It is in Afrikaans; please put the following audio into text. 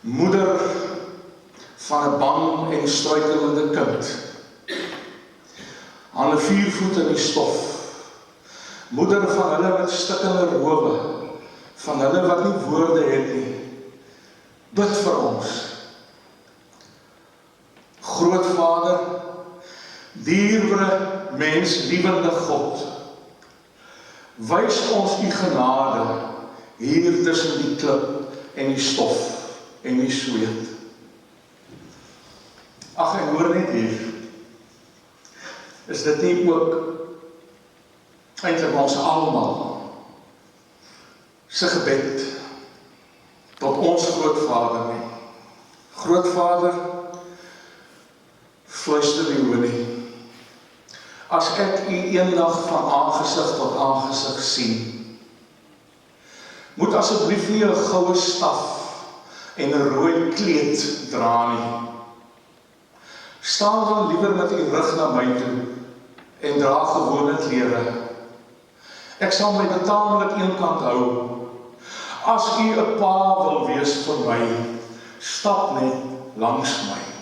moeder van 'n bang en struikelende kind, aan 'n 4 voet in die stof, moeder van hulle met stikkende rowe, van hulle wat nie woorde het nie, bid vir ons. Grootvader, dierbare, menslievende God, wys ons u genade hier tussen die klip en die stof en die sweet. Ag, en hoor net hier, is dit nie ook eintlik ons almal se gebed tot ons Grootvader nie? Grootvader, fluister die honie, as ek u eendag van aangesig tot aangesig sien, moet asseblief nie 'n goue staf en 'n rooi kleed dra nie. Staan dan liewer met u rug na my toe en dra gewone klere. Ek sal my betaamlik eenkant hou. As u 'n pa wil wees vir my, stap net langs my.